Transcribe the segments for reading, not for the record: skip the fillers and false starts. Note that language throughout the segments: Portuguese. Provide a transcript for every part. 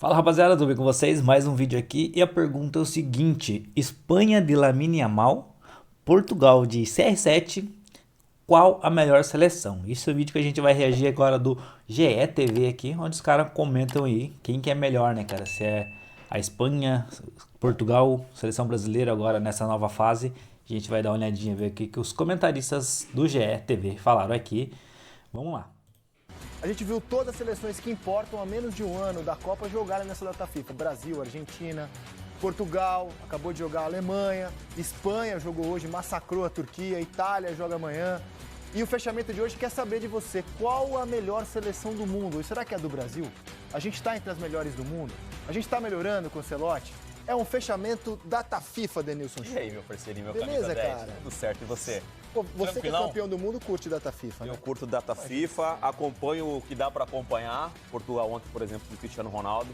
Fala rapaziada, tudo bem com vocês? Mais um vídeo aqui e a pergunta é o seguinte: Espanha de Lamine Yamal, Portugal de CR7, qual a melhor seleção? Isso é o vídeo que a gente vai reagir agora do GE aqui, onde os caras comentam aí quem que é melhor, né, cara? Se é a Espanha, Portugal, seleção brasileira agora nessa nova fase. A gente vai dar uma olhadinha, ver o que os comentaristas do GE falaram aqui. Vamos lá. A gente viu todas as seleções que importam há menos de um ano da Copa jogarem nessa data FIFA. Brasil, Argentina, Portugal, acabou de jogar a Alemanha, Espanha jogou hoje, massacrou a Turquia, Itália joga amanhã. E o fechamento de hoje quer saber de você, qual a melhor seleção do mundo? E será que é a do Brasil? A gente está entre as melhores do mundo? A gente está melhorando com o Ancelotti? É um fechamento data FIFA, Denilson. E aí, meu parceirinho, meu Beleza, camisa 10? cara? Tudo certo, e você? Pô, você que é Tranquilão? campeão do mundo curte data FIFA, né? Eu curto data FIFA, acompanho o que dá para acompanhar. Portugal ontem, por exemplo, do Cristiano Ronaldo.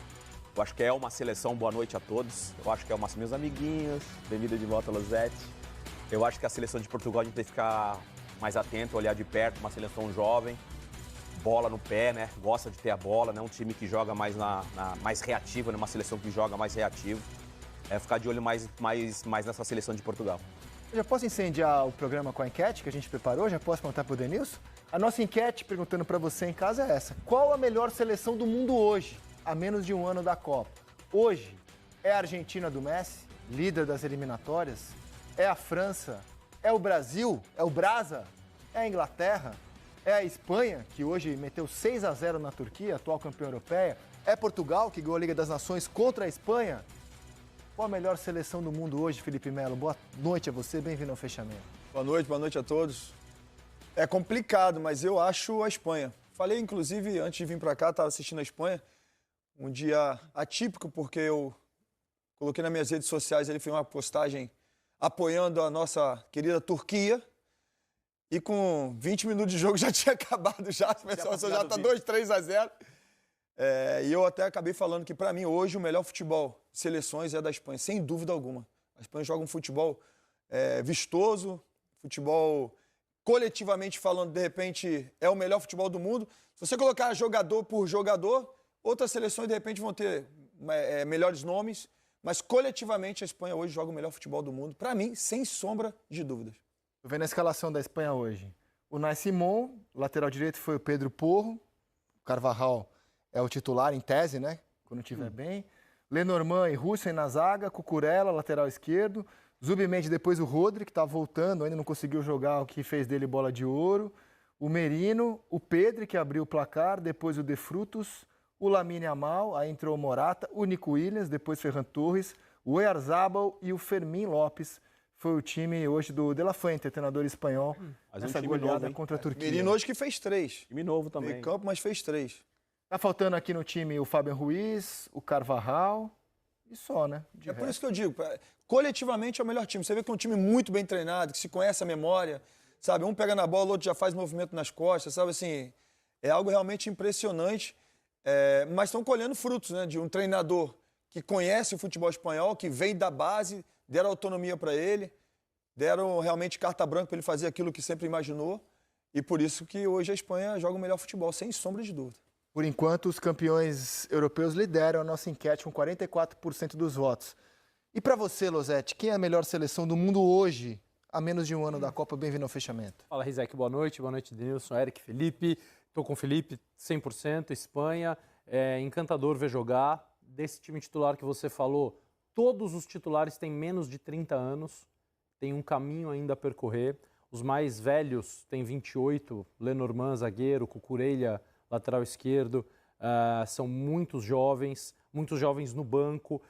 Eu acho que é uma seleção, boa noite a todos. Eu acho que é uma meus amiguinhos, bem-vinda de volta, Losete. Eu acho que a seleção de Portugal a gente tem que ficar mais atento, olhar de perto, uma seleção jovem, bola no pé, né? Gosta de ter a bola, né? Um time que joga mais mais reativo, né? Uma seleção que joga mais reativo. É ficar de olho mais nessa seleção de Portugal. Eu já posso incendiar o programa com a enquete que a gente preparou? Já posso perguntar para o Denilson? A nossa enquete, perguntando para você em casa, é essa. Qual a melhor seleção do mundo hoje, a menos de um ano da Copa? Hoje, é a Argentina do Messi, líder das eliminatórias? É a França? É o Brasil? É o Brasa? É a Inglaterra? É a Espanha, que hoje meteu 6-0 na Turquia, atual campeã europeia? É Portugal, que ganhou a Liga das Nações contra a Espanha? Qual a melhor seleção do mundo hoje, Felipe Melo? Boa noite a você, bem-vindo ao fechamento. Boa noite a todos. É complicado, mas eu acho a Espanha. Falei, inclusive, antes de vir para cá, estava assistindo a Espanha. Um dia atípico, porque eu coloquei nas minhas redes sociais, ele fez uma postagem apoiando a nossa querida Turquia. E com 20 minutos de jogo já tinha acabado já. O pessoal já está 2-3-0. E eu até acabei falando que, para mim, hoje, o melhor futebol de seleções é da Espanha, sem dúvida alguma. A Espanha joga um futebol vistoso, futebol, coletivamente falando, de repente, é o melhor futebol do mundo. Se você colocar jogador por jogador, outras seleções, de repente, vão ter melhores nomes, mas coletivamente a Espanha hoje joga o melhor futebol do mundo, para mim, sem sombra de dúvidas. Tô vendo a escalação da Espanha hoje. O Unai Simón, lateral direito foi o Pedro Porro, o Carvajal é o titular em tese, né? Quando estiver bem. Lenormand e Russen na zaga, Cucurella, lateral esquerdo. Zubimendi, depois o Rodri, que está voltando, ainda não conseguiu jogar, o que fez dele bola de ouro. O Merino, o Pedri, que abriu o placar, depois o De Frutos, o Lamine Yamal, aí entrou o Morata, o Nico Williams, depois Ferran Torres, o Oyarzabal e o Fermín Lopes. Foi o time hoje do De La Fuente, treinador espanhol, nessa goleada contra a Turquia. Merino hoje que fez 3. Time novo também. Meio campo, mas fez 3. Tá faltando aqui no time o Fabian Ruiz, o Carvajal e só, né? Por isso que eu digo, coletivamente é o melhor time. Você vê que é um time muito bem treinado, que se conhece a memória, sabe? Um pega na bola, o outro já faz movimento nas costas, sabe? Assim, é algo realmente impressionante. Mas estão colhendo frutos, né? De um treinador que conhece o futebol espanhol, que vem da base, deram autonomia para ele, deram realmente carta branca para ele fazer aquilo que sempre imaginou. E por isso que hoje a Espanha joga o melhor futebol, sem sombra de dúvida. Por enquanto, os campeões europeus lideram a nossa enquete com 44% dos votos. E para você, Losete, quem é a melhor seleção do mundo hoje, a menos de um ano da Copa? Bem-vindo ao fechamento. Fala, Rizek, boa noite, Denilson, Eric, Felipe. Estou com o Felipe, 100%, Espanha. É encantador ver jogar. Desse time titular que você falou, todos os titulares têm menos de 30 anos, têm um caminho ainda a percorrer. Os mais velhos têm 28, Lenormand, zagueiro, Cucurella, lateral esquerdo, são muitos jovens no banco.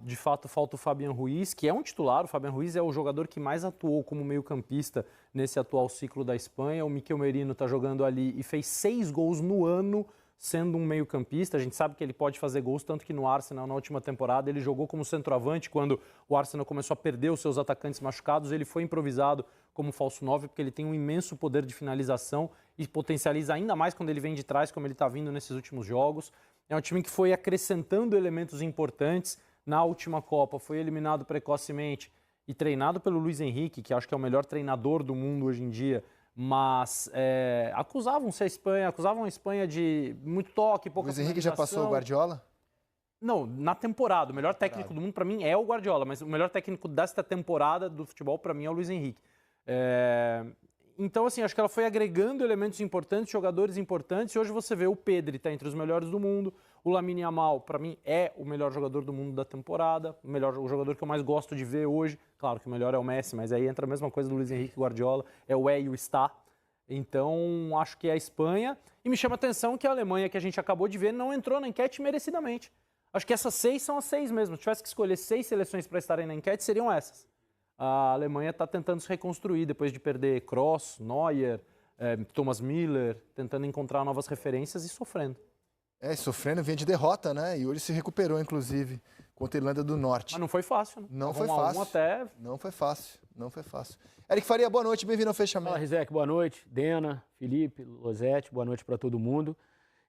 De fato, falta o Fabian Ruiz, que é um titular. O Fabian Ruiz é o jogador que mais atuou como meio-campista nesse atual ciclo da Espanha. O Mikel Merino está jogando ali e fez 6 gols no ano, sendo um meio-campista. A gente sabe que ele pode fazer gols, tanto que no Arsenal, na última temporada, ele jogou como centroavante. Quando o Arsenal começou a perder os seus atacantes machucados, ele foi improvisado como falso 9, porque ele tem um imenso poder de finalização e potencializa ainda mais quando ele vem de trás, como ele está vindo nesses últimos jogos. É um time que foi acrescentando elementos importantes. Na última Copa foi eliminado precocemente e treinado pelo Luiz Henrique, que acho que é o melhor treinador do mundo hoje em dia, mas acusavam a Espanha de muito toque, pouca Luiz Henrique já passou o Guardiola? Não, na temporada. O melhor técnico do mundo, para mim, é o Guardiola. Mas o melhor técnico desta temporada do futebol, para mim, é o Luiz Henrique. Então, assim, acho que ela foi agregando elementos importantes, jogadores importantes. E hoje você vê o Pedri tá entre os melhores do mundo. O Lamine Yamal, para mim, é o melhor jogador do mundo da temporada. O jogador que eu mais gosto de ver hoje. Claro que o melhor é o Messi, mas aí entra a mesma coisa do Luiz Henrique e Guardiola. É o e o está. Então, acho que é a Espanha. E me chama a atenção que a Alemanha, que a gente acabou de ver, não entrou na enquete merecidamente. Acho que essas 6 são as 6 mesmo. Se tivesse que escolher 6 seleções para estarem na enquete, seriam essas. A Alemanha está tentando se reconstruir depois de perder Kroos, Neuer, Thomas Müller, tentando encontrar novas referências e sofrendo. Sofrendo, vinha de derrota, né? E hoje se recuperou, inclusive, contra a Irlanda do Norte. Mas não foi fácil, né? Não foi fácil. Até... Não foi fácil, não foi fácil. Eric Faria, boa noite, bem-vindo ao Fechamento. Fala, Rizek, boa noite. Dena, Felipe, Losete, boa noite para todo mundo.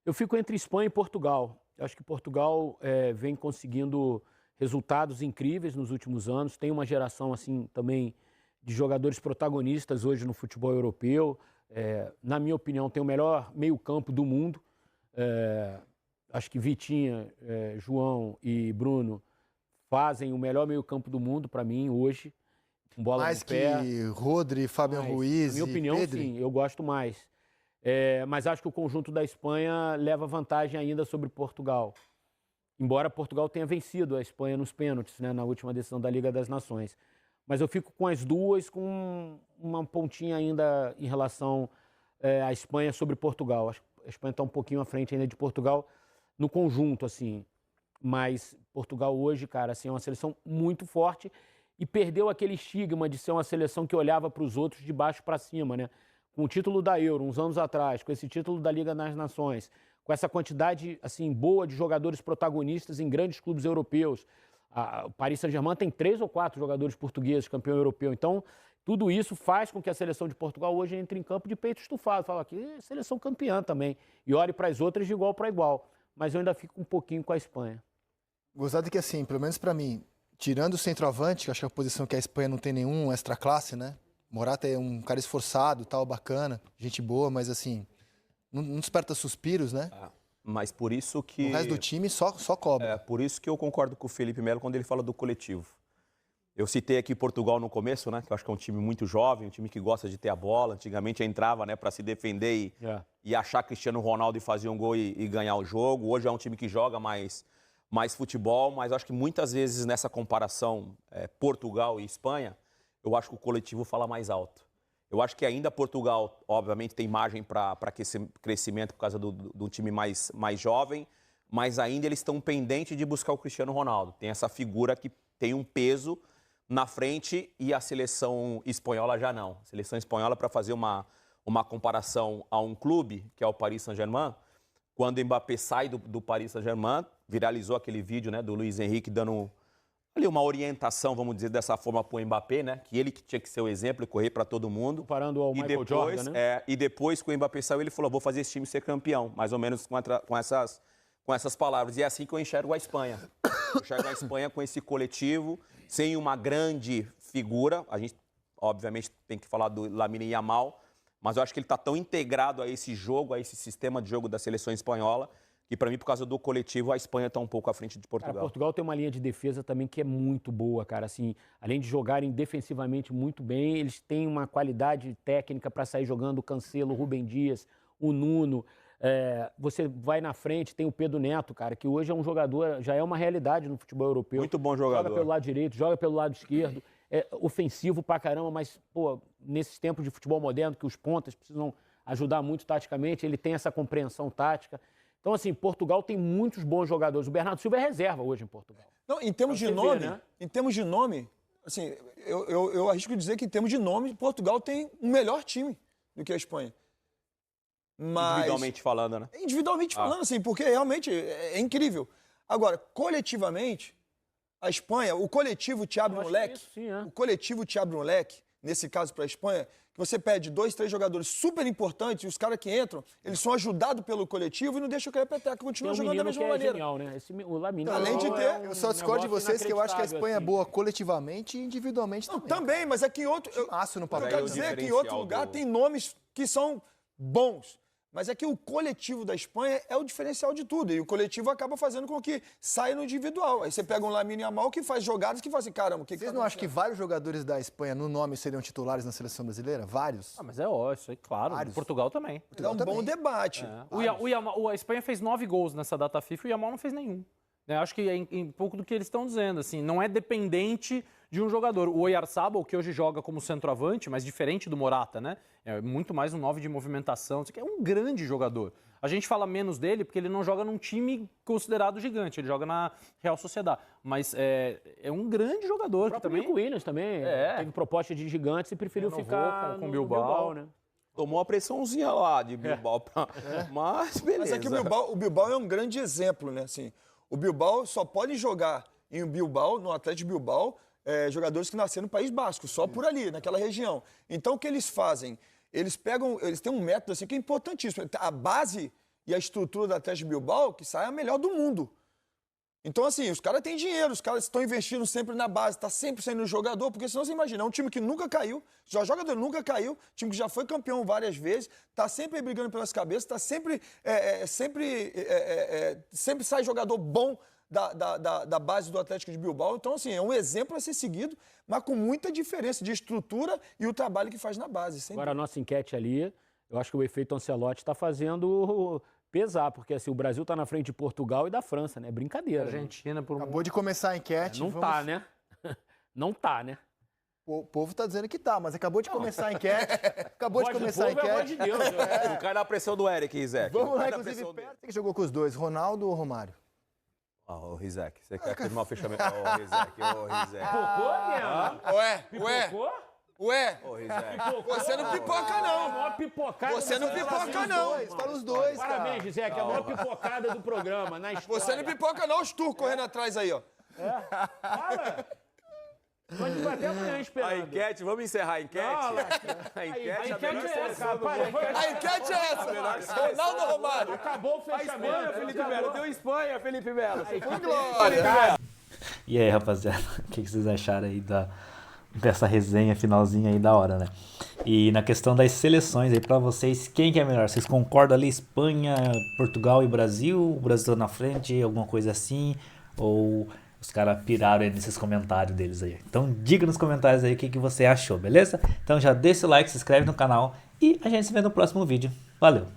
Eu fico entre Espanha e Portugal. Acho que Portugal vem conseguindo resultados incríveis nos últimos anos. Tem uma geração assim também de jogadores protagonistas hoje no futebol europeu. Na minha opinião, tem o melhor meio-campo do mundo. Acho que Vitinha, João e Bruno fazem o melhor meio-campo do mundo para mim hoje. Com bola mais no pé. Que Rodri, Fabian Ruiz. Na minha opinião, Pedri. sim, eu gosto mais. Mas acho que o conjunto da Espanha leva vantagem ainda sobre Portugal. Embora Portugal tenha vencido a Espanha nos pênaltis, né, na última decisão da Liga das Nações. Mas eu fico com as duas com uma pontinha ainda em relação à Espanha sobre Portugal. Acho que a Espanha está um pouquinho à frente ainda de Portugal no conjunto, assim. Mas Portugal hoje, cara, assim, é uma seleção muito forte e perdeu aquele estigma de ser uma seleção que olhava para os outros de baixo para cima, né? Com o título da Euro, uns anos atrás, com esse título da Liga das Nações, com essa quantidade assim boa de jogadores protagonistas em grandes clubes europeus. O Paris Saint-Germain tem 3 ou 4 jogadores portugueses, campeão europeu. Então, tudo isso faz com que a seleção de Portugal hoje entre em campo de peito estufado. Fala aqui, seleção campeã também. E olhe para as outras de igual para igual. Mas eu ainda fico um pouquinho com a Espanha. Gozado que assim, pelo menos para mim, tirando o centroavante, que acho que é a posição que a Espanha não tem nenhum extra classe, né? Morata é um cara esforçado, tal, bacana, gente boa, mas assim, não desperta suspiros, né? Mas por isso que... O resto do time só cobra. Por isso que eu concordo com o Felipe Melo quando ele fala do coletivo. Eu citei aqui Portugal no começo, né? Que eu acho que é um time muito jovem, um time que gosta de ter a bola. Antigamente entrava, né, para se defender e achar Cristiano Ronaldo e fazer um gol e ganhar o jogo. Hoje é um time que joga mais futebol, mas acho que muitas vezes nessa comparação Portugal e Espanha, eu acho que o coletivo fala mais alto. Eu acho que ainda Portugal, obviamente, tem margem para crescimento por causa do time mais jovem, mas ainda eles estão pendentes de buscar o Cristiano Ronaldo. Tem essa figura que tem um peso na frente e a seleção espanhola já não. A seleção espanhola, para fazer uma comparação a um clube, que é o Paris Saint-Germain, quando o Mbappé sai do Paris Saint-Germain, viralizou aquele vídeo, né, do Luiz Henrique dando ali uma orientação, vamos dizer, dessa forma para o Mbappé, né? Que ele que tinha que ser o exemplo e correr para todo mundo. Comparando ao Michael Jordan, né? E depois que o Mbappé saiu, ele falou, vou fazer esse time ser campeão. Mais ou menos com essas palavras. E é assim que eu enxergo a Espanha. Eu enxergo a Espanha com esse coletivo, sem uma grande figura. A gente, obviamente, tem que falar do Lamine Yamal, mas eu acho que ele está tão integrado a esse jogo, a esse sistema de jogo da seleção espanhola, e para mim, por causa do coletivo, a Espanha está um pouco à frente de Portugal. Cara, Portugal tem uma linha de defesa também que é muito boa, cara. Assim, além de jogarem defensivamente muito bem, eles têm uma qualidade técnica para sair jogando o Cancelo, o Rubem Dias, o Nuno. Você vai na frente, tem o Pedro Neto, cara, que hoje é um jogador, já é uma realidade no futebol europeu. Muito bom jogador. Joga pelo lado direito, joga pelo lado esquerdo. É ofensivo pra caramba, mas, pô, nesses tempos de futebol moderno, que os pontas precisam ajudar muito taticamente, ele tem essa compreensão tática. Então, assim, Portugal tem muitos bons jogadores. O Bernardo Silva é reserva hoje em Portugal. Não, em termos de nome, assim, eu arrisco dizer que em termos de nome, Portugal tem um melhor time do que a Espanha. Mas, individualmente falando, né? Individualmente falando, assim, porque realmente é incrível. Agora, coletivamente, a Espanha, o coletivo te abre um leque. O coletivo te abre um leque, nesse caso para a Espanha, que você pede 2, 3 jogadores super importantes e os caras que entram, eles são ajudados pelo coletivo e não deixam cair a peteca, continuam jogando da mesma maneira. Genial, né? O Lamine, além de ter, eu só discordo de vocês que eu acho que a Espanha é boa coletivamente e individualmente também. Também, mas é que em outro, no papel, eu quero dizer que em outro lugar tem nomes que são bons. Mas é que o coletivo da Espanha é o diferencial de tudo. E o coletivo acaba fazendo com que saia no individual. Aí você pega um Lamine Yamal que faz jogadas que faz assim, caramba, o que Vocês não acham que vários jogadores da Espanha, no nome, seriam titulares na seleção brasileira? Vários? Ah, mas é óbvio, isso aí, claro. Vários. Portugal também. É um bom debate. A Espanha fez 9 gols nessa data FIFA e o Yamal não fez nenhum. Né? Acho que é em pouco do que eles estão dizendo. Assim, não é dependente de um jogador. O Oyarzabal, que hoje joga como centroavante, mas diferente do Morata, né? É muito mais um 9 de movimentação. É um grande jogador. A gente fala menos dele porque ele não joga num time considerado gigante. Ele joga na Real Sociedad. Mas é um grande jogador. O próprio Nico Williams também teve proposta de gigantes e preferiu Renovou ficar com no Bilbao, né? Tomou uma pressãozinha lá de Bilbao. Mas beleza. Mas é que o Bilbao é um grande exemplo, né? Assim, o Bilbao só pode jogar em Bilbao, no Atlético Bilbao, jogadores que nasceram no País Basco, só por ali, naquela região. Então, o que eles fazem? Eles têm um método assim, que é importantíssimo. A base e a estrutura do Atlético Bilbao que sai a melhor do mundo. Então, assim, os caras têm dinheiro, os caras estão investindo sempre na base, está sempre saindo jogador, porque senão você imagina, é um time que nunca caiu, já jogador nunca caiu, time que já foi campeão várias vezes, está sempre brigando pelas cabeças, está sempre sai jogador bom da base do Atlético de Bilbao. Então, assim, é um exemplo a ser seguido, mas com muita diferença de estrutura e o trabalho que faz na base. Agora, a nossa enquete ali, eu acho que o efeito Ancelotti está fazendo pesar, porque assim, o Brasil está na frente de Portugal e da França, né? Brincadeira. Argentina por Acabou de começar a enquete. Não tá, né? Não tá, né? O povo tá dizendo que tá, mas acabou de começar a enquete. Acabou de começar a Pelo amor enquete. de Deus. Não cai na pressão do Eric, Rizek. Vamos Não lá, cai na inclusive, pressão dele. quem jogou com os dois, Ronaldo ou Romário? Ô, Rizek, você quer firmar o fechamento? Ô, Rizek. Pipocou, mesmo? Ué, Ô, Rizek. você não pipoca A não. maior pipocada Você não do pipoca Brasil. não. Fala os dois, cara. Parabéns, Gisele, que é a maior pipocada do programa, na história. Você não pipoca não, os turcos correndo atrás aí, ó. Para! Pode bater amanhã esperando. A enquete, vamos encerrar a enquete? A enquete, A enquete é essa, para. A enquete é essa. Ronaldo ou Romário? Acabou o fechamento. Felipe Melo. Deu Espanha, Felipe Melo. E aí, rapaziada, o que vocês acharam aí dessa resenha finalzinha aí da hora, né? E na questão das seleções aí, pra vocês, quem que é melhor? Vocês concordam ali, Espanha, Portugal e Brasil? O Brasil tá na frente, alguma coisa assim? Ou os caras piraram aí nesses comentários deles aí? Então diga nos comentários aí o que você achou, beleza? Então já deixa o like, se inscreve no canal e a gente se vê no próximo vídeo. Valeu!